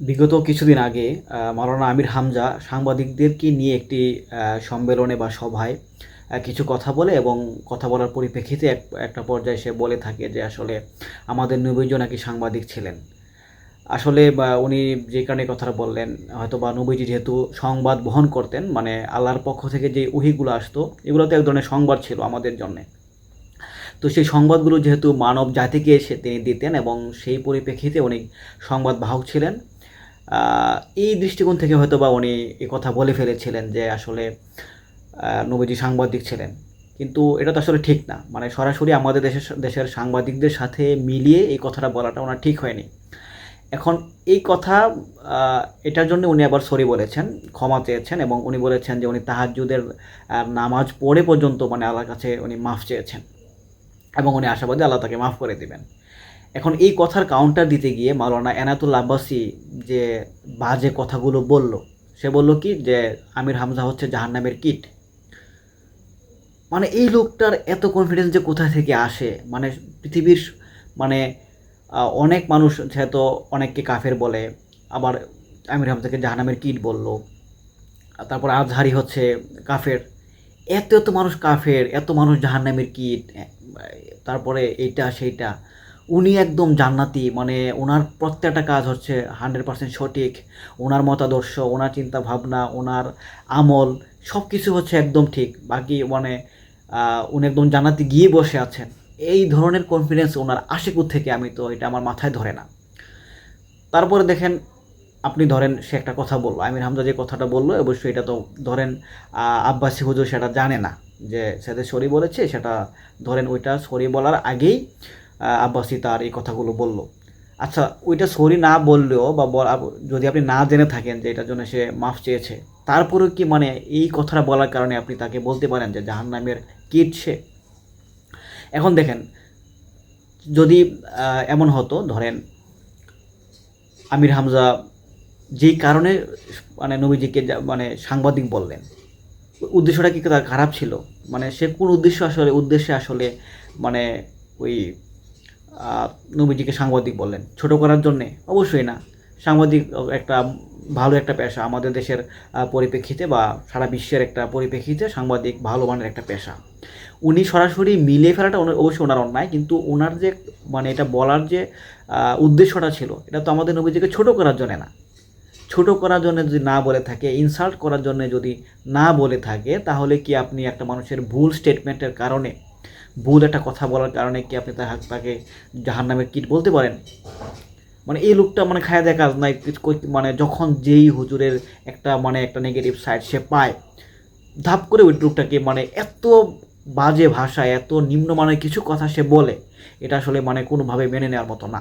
বিগত কিছুদিন আগে মাওলানা আমির হামজা সাংবাদিকদেরকে নিয়ে একটি সম্মেলনে বা সভায় কিছু কথা বলে এবং কথা বলার পরিপ্রেক্ষিতে একটা পর্যায়ে সে বলে থাকে যে আসলে আমাদের নবীজি নাকি সাংবাদিক ছিলেন। আসলে বা উনি যে কারণে কথাটা বললেন, হয়তো বা নবীজি যেহেতু সংবাদ বহন করতেন, মানে আল্লাহর পক্ষ থেকে যে ওহীগুলো আসতো, এগুলো তো এক ধরনের সংবাদ ছিল আমাদের জন্যে। তো সেই সংবাদগুলো যেহেতু মানব জাতিকে তিনি দিতেন এবং সেই পরিপ্রেক্ষিতে উনি সংবাদ বাহক ছিলেন। এই দৃষ্টিকোণ থেকে হয়তোবা উনি এ কথা বলে ফেলেছিলেন যে আসলে নবীজি সাংবাদিক ছিলেন। কিন্তু এটা তো আসলে ঠিক না। মানে সরাসরি আমাদের দেশের সাংবাদিকদের সাথে মিলিয়ে এই কথাটা বলাটা ওনার ঠিক হয়নি। এখন এই কথা এটার জন্য উনি আবার সরি বলেছেন, ক্ষমা চেয়েছেন এবং উনি বলেছেন যে উনি তাহাজ্জুদের নামাজ পড়ে পর্যন্ত মানে আল্লাহর কাছে উনি মাফ চেয়েছেন এবং উনি আশাবাদী আল্লাহ তাকে মাফ করে দিবেন। এখন এই কথার কাউন্টার দিতে গিয়ে মাওলানা এনায়েতুল্লাহ আব্বাসী যে বাজে কথাগুলো বলল, সে বলল কি যে আমির হামজা হচ্ছে জাহান্নামের কীট। মানে এই লোকটার এত কনফিডেন্স যে কোথা থেকে আসে? মানে পৃথিবীর মানে অনেক মানুষ যেহেতু অনেককে কাফের বলে, আবার আমির হামজাকে জাহান্নামের কীট বলল। তারপর আজহারি হচ্ছে কাফের। এত এত মানুষ কাফের, এত মানুষ জাহান্নামের কীট। তারপরে এইটা সেইটা, উনি একদম জান্নাতি। মানে ওনার প্রত্যেকটা কাজ হচ্ছে 100% সঠিক। ওনার মতাদর্শ, ওনার চিন্তা ভাবনা, ওনার আমল সব কিছু হচ্ছে একদম ঠিক। বাকি মানে উনি একদম জান্নাতে গিয়ে বসে আছেন। এই ধরনের কনফিডেন্স ওনার আসে থেকে, আমি তো এটা আমার মাথায় ধরে না। তারপরে দেখেন, আপনি ধরেন সে একটা কথা বলল, আমির হামজা যে কথাটা বলল, অবশ্যই এটা তো ধরেন আব্বাসী হুজুর সেটা জানে না যে সাথে সরি বলেছে। সেটা ধরেন ওইটা সরি বলার আগেই আব্বাসী তার এই কথাগুলো বলল। আচ্ছা, ওইটা সরি না বললেও বা যদি আপনি না জেনে থাকেন যে এটার জন্য সে মাফ চেয়েছে, তারপরেও কি মানে এই কথাটা বলার কারণে আপনি তাকে বলতে পারেন যে জাহান্নামের কীট সে? এখন দেখেন, যদি এমন হতো, ধরেন আমির হামজা যেই কারণে মানে নবীজিকে মানে সাংবাদিক বললেন, উদ্দেশ্যটা কি তার খারাপ ছিল? মানে সে কোন উদ্দেশ্যে আসলে মানে ওই আহ, নবীজিকে সাংবাদিক বললেন? ছোট করার জন্যে? অবশ্যই না। সাংবাদিক একটা ভালো একটা পেশা আমাদের দেশের পরিপ্রেক্ষিতে বা সারা বিশ্বের একটা পরিপ্রেক্ষিতে সাংবাদিক ভালো মানের একটা পেশা। উনি সরাসরি মিলিয়ে ফেলাটা অবশ্যই ওনার অন্যায়, কিন্তু ওনার যে মানে এটা বলার যে উদ্দেশ্যটা ছিল, এটা তো আমাদের নবীজিকে ছোট করার জন্য না। ছোট করার জন্য যদি না বলে থাকে, ইনসাল্ট করার জন্য যদি না বলে থাকে, তাহলে কি আপনি একটা মানুষের ভুল স্টেটমেন্টের কারণে, ভুল একটা কথা বলার কারণে কি আপনি তাকে জাহান্নামের কীট বলতে পারেন? মানে এই লোকটা মানে খায়া দেয়া কাজ নাই। মানে যখন যেই হুজুরের একটা নেগেটিভ সাইড সে পায়, ধাপ করে ওই লোকটাকে মানে এত বাজে ভাষায়, এত নিম্নমানের কিছু কথা সে বলে, এটা আসলে মানে কোনোভাবে মেনে নেওয়ার মতো না।